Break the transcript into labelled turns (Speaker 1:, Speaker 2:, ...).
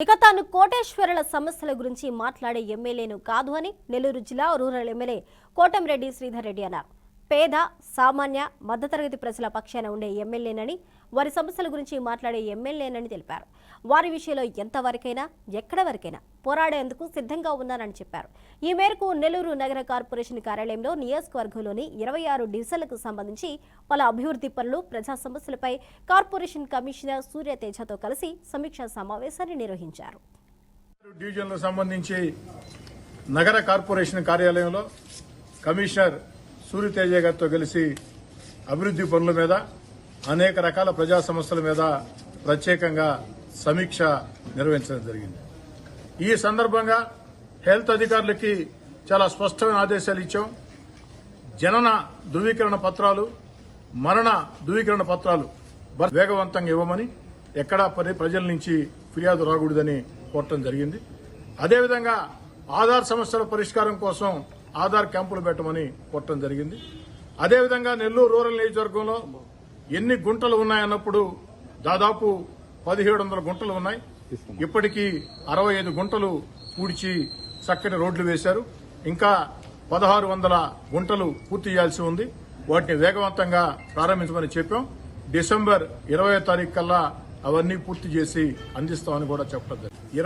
Speaker 1: ఇక తాను కోటేశ్వరుల సమస్యల గురించి మాట్లాడే ఎమ్మెల్యేను కాదు అని నెల్లూరు జిల్లా రూరల్ ఎమ్మెల్యే కోటంరెడ్డి శ్రీధర్ రెడ్డి అన్నారు. పేద సామాన్య మధ్యతరగతి ప్రజల పక్షాన ఉండే ఎమ్మెల్యేనని, వారి సమస్యల గురించి మాట్లాడే ఎమ్మెల్యేనని తెలిపారు. వారి విషయంలో ఎంతవరకైనా ఎక్కడ వరకైనా పోరాడేందుకు సిద్ధంగా ఉన్నానని చెప్పారు. ఈ మేరకు నెల్లూరు నగర కార్పొరేషన్ కార్యాలయంలో నియోజకవర్గంలోని 26 డివిజన్లకు సంబంధించి పలు అభివృద్ధి పనులు, ప్రజా సమస్యలపై కార్పొరేషన్ కమిషనర్ సూర్యతేజతో కలిసి సమీక్షా సమావేశాన్ని నిర్వహించారు.
Speaker 2: డివిజన్లకు సంబంధించి నగర కార్పొరేషన్ కార్యాలయంలో కమిషనర్ సూర్యతేజ గారితో కలిసి అభివృద్ధి పనుల మీద, అనేక రకాల ప్రజా సమస్యల మీద ప్రత్యేకంగా సమీక్ష నిర్వహించడం జరిగింది. ఈ సందర్భంగా హెల్త్ అధికారులకి చాలా స్పష్టమైన ఆదేశాలు ఇచ్చాం. జనన ధృవీకరణ పత్రాలు, మరణ ధృవీకరణ పత్రాలు వేగవంతంగా ఇవ్వమని, ఎక్కడా ప్రజల నుంచి ఫిర్యాదు రాకూడదని కోరటం జరిగింది. అదేవిధంగా ఆధార్ సమస్యల పరిష్కారం కోసం ఆధార్ క్యాంపులు పెట్టమని కోరటం జరిగింది. అదేవిధంగా నెల్లూరు రూరల్ నియోజకవర్గంలో ఎన్ని గుంటలు ఉన్నాయన్నప్పుడు దాదాపు 1700 గుంటలు ఉన్నాయి. ఇప్పటికీ 65 గుంటలు పూడ్చి చక్కటి రోడ్లు వేశారు. ఇంకా 1600 గుంటలు పూర్తి చేయాల్సి ఉంది. వాటిని వేగవంతంగా ప్రారంభించమని చెప్పాం. డిసెంబర్ 20వ తారీఖు కల్లా అవన్నీ పూర్తి చేసి అందిస్తామని కూడా చెప్పడం జరిగింది.